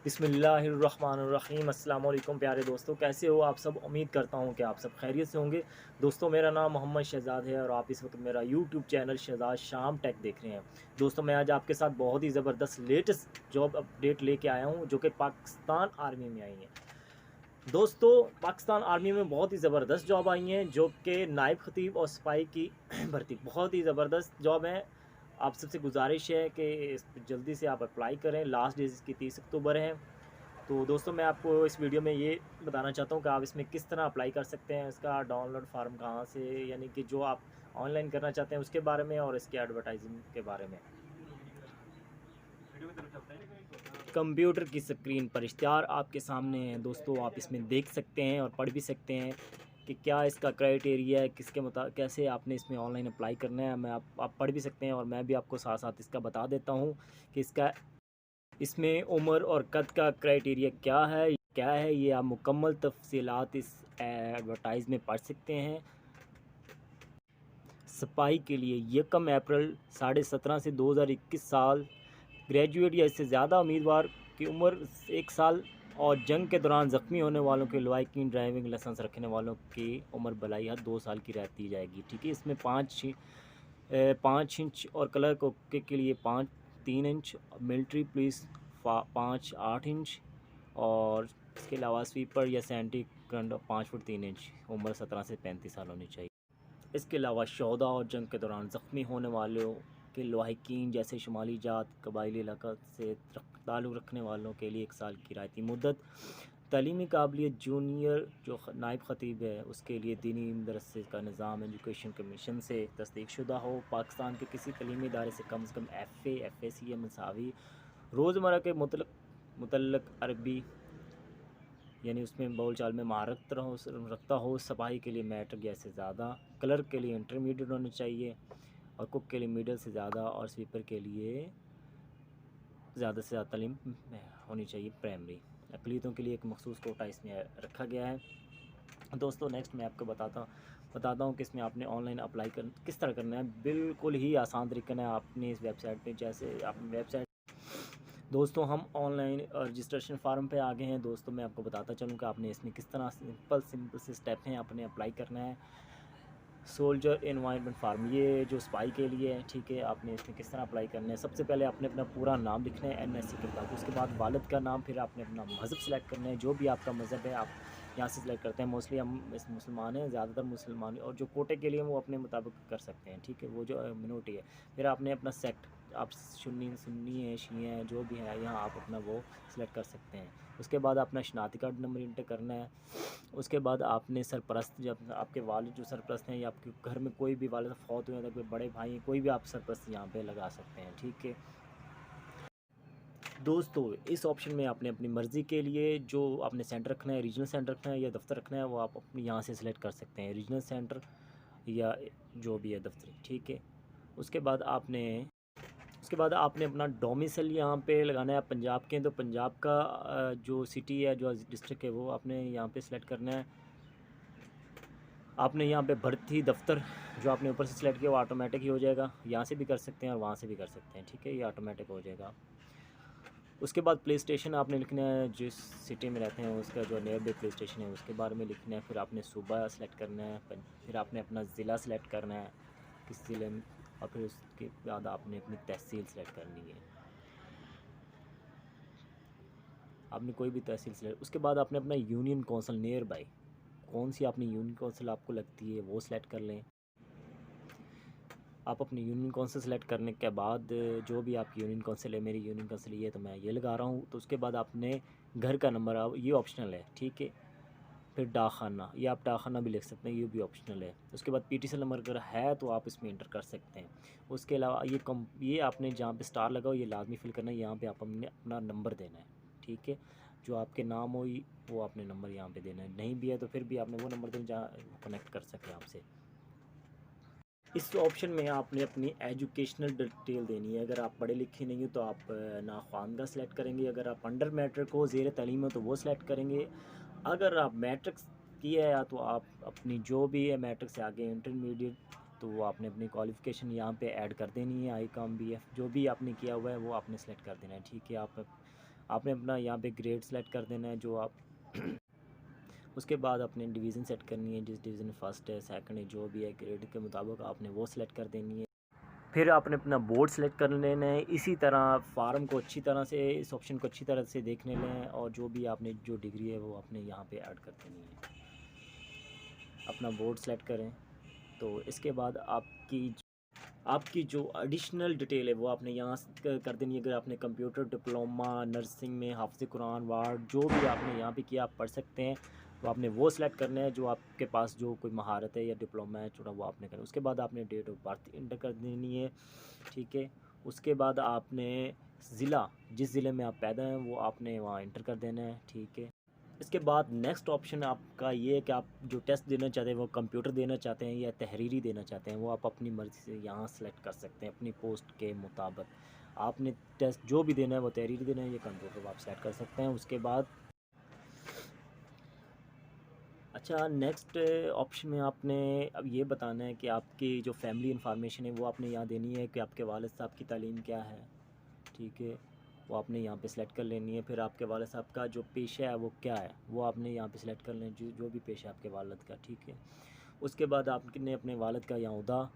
बिस्मिल्लाहिर्रहमानिर्रहीम। अस्सलाम वालेकुम प्यारे दोस्तों, कैसे हो आप सब। उम्मीद करता हूँ कि आप सब खैरियत से होंगे। दोस्तों, मेरा नाम मोहम्मद शहज़ाद है और आप इस वक्त मेरा यूट्यूब चैनल शहज़ाद शाम टेक देख रहे हैं। दोस्तों, मैं आज आपके साथ बहुत ही ज़बरदस्त लेटेस्ट जॉब अपडेट लेके आया हूँ जो कि पाकिस्तान आर्मी में आई हैं। दोस्तों, पाकिस्तान आर्मी में बहुत ही ज़बरदस्त जॉब आई हैं जो कि नायब खतीब और सिपाही की भर्ती बहुत ही ज़बरदस्त जॉब है। आप सबसे गुजारिश है कि जल्दी से आप अप्लाई करें। लास्ट डेट इसकी 30 अक्टूबर है। तो दोस्तों, मैं आपको इस वीडियो में ये बताना चाहता हूँ कि आप इसमें किस तरह अप्लाई कर सकते हैं, इसका डाउनलोड फार्म कहाँ से, यानी कि जो आप ऑनलाइन करना चाहते हैं उसके बारे में और इसके एडवर्टाइजिंग के बारे में। कंप्यूटर की स्क्रीन पर इश्तिहार आपके सामने है दोस्तों, आप इसमें देख सकते हैं और पढ़ भी सकते हैं कि क्या इसका क्राइटेरिया है, किसके कैसे आपने इसमें ऑनलाइन अप्लाई करना है। मैं आप पढ़ भी सकते हैं और मैं भी आपको साथ साथ इसका बता देता हूँ कि इसका इसमें उम्र और कद का क्राइटेरिया क्या है। ये आप मुकम्मल तफसीलात इस एडवर्टाइज में पढ़ सकते हैं। सिपाही के लिए 1 अप्रैल 17:30 से 2021 साल, ग्रेजुएट या इससे ज़्यादा उम्मीदवार की उम्र 1 साल और जंग के दौरान ज़ख्मी होने वालों के लवाकिन ड्राइविंग लाइसेंस रखने वालों की उम्र बलाई हद 2 साल की रहती जाएगी। ठीक है, इसमें 5 इंच और क्लर्क के लिए 3 इंच, मिलिट्री पुलिस 5-8 इंच और इसके अलावा स्वीपर या सैनिटरी 5 फुट 3 इंच, उम्र 17 से 35 साल होनी चाहिए। इसके अलावा शहदा और जंग के दौरान ज़ख्मी होने वालों के लवाहिकीन जैसे शुमाली जात कबायली इलाका से ताल्लुक़ रखने वालों के लिए 1 साल की रियायती मुद्दत। तालीमी काबिलियत जूनियर जो नायब ख़तीब है उसके लिए दीनी मदरसे का निज़ाम एजुकेशन कमीशन से तस्दीकशुदा हो। पाकिस्तान के किसी तलीमी इदारे से कम FA FAC या मसावी रोज़मर्रा के मुतल्लक अरबी यानी उसमें बोल चाल में महारत रखता हो। सिपाही के लिए मैट्रिक या इससे ज़्यादा, क्लर्क के लिए इंटरमीडिएट होनी चाहिए और कुक के लिए मिडिल से ज़्यादा और स्वीपर के लिए ज़्यादा से ज़्यादा तालीम होनी चाहिए प्राइमरी। अक़लियतों के लिए एक मखसूस कोटा इसमें रखा गया है। दोस्तों, नेक्स्ट मैं आपको बताता हूँ कि इसमें आपने ऑनलाइन अप्लाई किस तरह करना है। बिल्कुल ही आसान तरीका है। आपने इस वेबसाइट पे जैसे आपने वेबसाइट दोस्तों, हम ऑनलाइन रजिस्ट्रेशन फार्म पे आ गए हैं। दोस्तों, मैं आपको बताता चलूँ कि आपने इसमें किस तरह सिंपल से स्टेप हैं आपने अप्लाई करना है। सोल्जर एनवायरनमेंट फार्म, ये जो सिपाही के लिए है। ठीक है, आपने इसमें किस तरह अप्लाई करना है। सबसे पहले आपने अपना पूरा नाम लिखना है NSC के बाद, उसके बाद वालिद का नाम, फिर आपने अपना मज़हब सेलेक्ट करना है। जो भी आपका मज़हब है आप यहाँ से सिलेक्ट करते हैं। मोस्टली हम इस मुसलमान हैं, ज़्यादातर मुसलमान, और जो कोटे के लिए वो अपने मुताबिक कर सकते हैं। ठीक है, वो जो मिनोरिटी है। फिर आपने अपना सेक्ट, आप सुन्नी हैं, शिया हैं, जो भी है यहाँ आप अपना वो सिलेक्ट कर सकते हैं। उसके बाद अपना शनाख्ती कार्ड नंबर इंटर करना है। उसके बाद आपने सरपरस्त, जब आपके वालिद जो सरपरस्त हैं या आपके घर में कोई भी वालिद फौत हुए हैं, कोई बड़े भाई हैं, कोई भी आप सरपरस्त यहाँ पे लगा सकते हैं। ठीक है दोस्तों, इस ऑप्शन में आपने अपनी मर्ज़ी के लिए जो आपने सेंटर रखना है, रीजनल सेंटर रखना है या दफ्तर रखना है, वो आप अपनी यहाँ से सिलेक्ट कर सकते हैं, रीजनल सेंटर या जो भी है दफ्तरी। ठीक है, उसके बाद आपने अपना डोमिसाइल यहाँ पे लगाना है। पंजाब के हैं तो पंजाब का जो सिटी है, जो डिस्ट्रिक्ट है, वो आपने यहाँ पे सिलेक्ट करना है। आपने यहाँ पे भर्ती दफ्तर जो आपने ऊपर से सिलेक्ट किया वो ऑटोमेटिक ही हो जाएगा। यहाँ से भी कर सकते हैं और वहाँ से भी कर सकते हैं। ठीक है, ये ऑटोमेटिक हो जाएगा। उसके बाद प्ले स्टेशन आपने लिखना है, जिस सिटी में रहते हैं उसका जो नियर बाई प्ले स्टेशन है उसके बारे में लिखना है। फिर आपने सूबा सेलेक्ट करना है, फिर आपने अपना ज़िला सेलेक्ट करना है किस ज़िले में, और फिर उसके बाद आपने अपनी तहसील सेलेक्ट करनी है। आपने कोई भी तहसील सेलेक्ट, उसके बाद आपने अपना यूनियन कौंसिल नियर बाई, कौन सी आपने यूनियन कौंसिल आपको लगती है वो सिलेक्ट कर लें। आप अपनी यूनियन कौंसिल सेलेक्ट करने के बाद जो भी आप यूनियन कौंसिल है, मेरी यूनियन कौंसिल ये तो मैं ये लगा रहा हूँ। तो उसके बाद आपने घर का नंबर, ये ऑप्शनल है। ठीक है, फिर डाकखाना, ये आप डाकखाना भी लिख सकते हैं, ये भी ऑप्शनल है। उसके बाद PTC नंबर अगर है तो आप इसमें इंटर कर सकते हैं। उसके अलावा ये आपने जहाँ पे स्टार लगा हो ये लाजमी फिल करना है। यहाँ पे आप अपना नंबर देना है। ठीक है, जो आपके नाम हो वो आपने नंबर यहाँ पे देना है। नहीं भी है तो फिर भी आपने वो नंबर देना जहाँ कनेक्ट कर सकें आपसे। इस ऑप्शन में आपने अपनी एजुकेशनल डिटेल देनी है। अगर आप पढ़े लिखे नहीं हो तो आप नाख्वानदा सेलेक्ट करेंगे। अगर आप अंडर मैट्रिक हो, ज़ेर तालीम हो, तो वो सिलेक्ट करेंगे। अगर आप मैट्रिक किया है तो आप अपनी जो भी है मैट्रिक से आगे इंटरमीडिएट, तो वो आपने अपनी क्वालिफ़िकेशन यहाँ पे ऐड कर देनी है। ICOM BF जो भी आपने किया हुआ है वो आपने सेलेक्ट कर देना है। ठीक है, आप आपने अपना यहाँ पे ग्रेड सेलेक्ट कर देना है जो आप उसके बाद अपने डिवीज़न सेट करनी है, जिस डिवीज़न फर्स्ट है सेकंड है जो भी है ग्रेड के मुताबिक आपने वो सिलेक्ट कर देनी है। फिर आपने अपना बोर्ड सेलेक्ट कर लेना है। इसी तरह फार्म को अच्छी तरह से, इस ऑप्शन को अच्छी तरह से देखने लें और जो भी आपने जो डिग्री है वो आपने यहाँ पे ऐड कर देनी है। अपना बोर्ड सेलेक्ट करें तो इसके बाद आपकी जो एडिशनल डिटेल है वो आपने यहाँ कर देनी है। अगर आपने कंप्यूटर डिप्लोमा, नर्सिंग में हाफ़िज़ कुरान, वार्ड जो भी आपने यहाँ पे किया आप पढ़ सकते हैं, तो आपने वो सिलेक्ट करना है जो आपके पास जो कोई महारत है या डिप्लोमा है छोटा वो आपने करना है। उसके बाद आपने डेट ऑफ बर्थ इंटर कर देनी है, ठीक है। उसके बाद आपने ज़िला, जिस ज़िले में आप पैदा हैं वो आपने वहाँ इंटर कर देना है, ठीक है। इसके बाद नेक्स्ट ऑप्शन आपका ये है कि आप जो टेस्ट देना चाहते हैं वो कंप्यूटर देना चाहते हैं या तहरीरी देना चाहते हैं, वो आप अपनी मर्ज़ी से यहाँ सेलेक्ट कर सकते हैं अपनी पोस्ट के मुताबिक। आपने टेस्ट जो भी देना है वो तहरीरी देना है या कंप्यूटर आप सेलेक्ट कर सकते हैं। उसके बाद अच्छा नेक्स्ट ऑप्शन में आपने अब ये बताना है कि आपकी जो फैमिली इंफॉर्मेशन है वो आपने यहाँ देनी है कि आपके वालिद साहब की तालीम क्या है, ठीक है। वो आपने यहाँ पे सिलेक्ट कर लेनी है। फिर आपके वालिद साहब का जो पेशा है वो क्या है वो आपने यहाँ पे सिलेक्ट कर लें, जो भी पेशा है आपके वालिद का, ठीक है। उसके बाद आपने अपने वालिद का यहाँ उहदा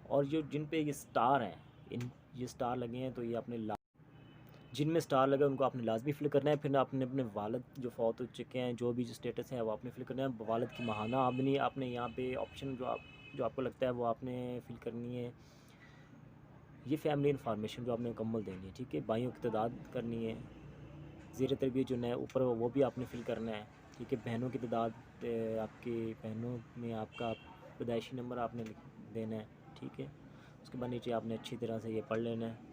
और जो जिन पे ये स्टार हैं, इन ये स्टार लगे हैं तो ये आपने जिनमें स्टार लगे उनको आपने लाजमी फ़िल करना है। फिर आपने अपने वालिद जो फ़ौत हो चुके हैं जो भी जो स्टेटस है वो आपने फ़िल करना है। वालिद की माहाना आमदनी आपने यहाँ पे ऑप्शन जो आपको लगता है वो आपने फ़िल करनी है। ये फैमिली इन्फॉर्मेशन जो आपने मुकम्मल देनी है, ठीक है। भाइयों की तादाद करनी है, ज़ेर तरबियत जो नया ऊपर हो वो भी आपने फ़िल करना है, ठीक है। बहनों की तादाद आपकी बहनों में आपका पैदाइशी नंबर आपने देना है, ठीक है। उसके बाद नीचे आपने अच्छी तरह से ये पढ़ लेना है।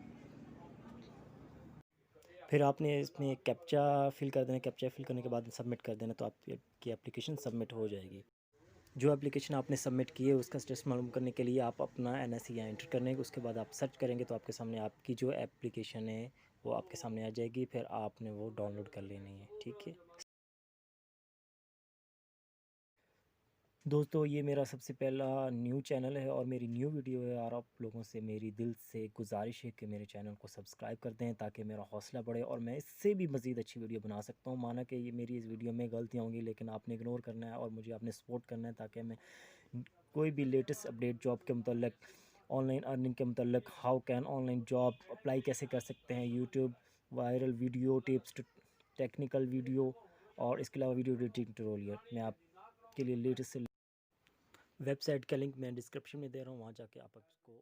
फिर आपने इसमें एक कैप्चा फ़िल कर देना है। कैप्चा फ़िल करने के बाद सबमिट कर देना तो आपकी एप्लीकेशन सबमिट हो जाएगी। जो एप्लीकेशन आपने सबमिट की है उसका स्टेटस मालूम करने के लिए आप अपना एनआईसी यहाँ एंटर करने उसके बाद आप सर्च करेंगे तो आपके सामने आपकी जो एप्लीकेशन है वो आपके सामने आ जाएगी। फिर आपने वो डाउनलोड कर लेनी है, ठीक है। दोस्तों ये मेरा सबसे पहला न्यू चैनल है और मेरी न्यू वीडियो है और आप लोगों से मेरी दिल से गुजारिश है कि मेरे चैनल को सब्सक्राइब कर दें ताकि मेरा हौसला बढ़े और मैं इससे भी मज़ीद अच्छी वीडियो बना सकता हूँ। माना कि ये मेरी इस वीडियो में गलतियाँ होंगी लेकिन आपने इग्नोर करना है और मुझे आपने सपोर्ट करना है ताकि मैं कोई भी लेटेस्ट अपडेट जॉब के मतलब ऑनलाइन अर्निंग के मतलब how can online job apply कैसे कर सकते हैं, YouTube viral video tips, technical video और इसके अलावा वीडियो एडिटिंग ट्यूटोरियल मैं आपके लिए लेटेस्ट वेबसाइट का लिंक मैं डिस्क्रिप्शन में दे रहा हूँ, वहाँ जाके आप उसको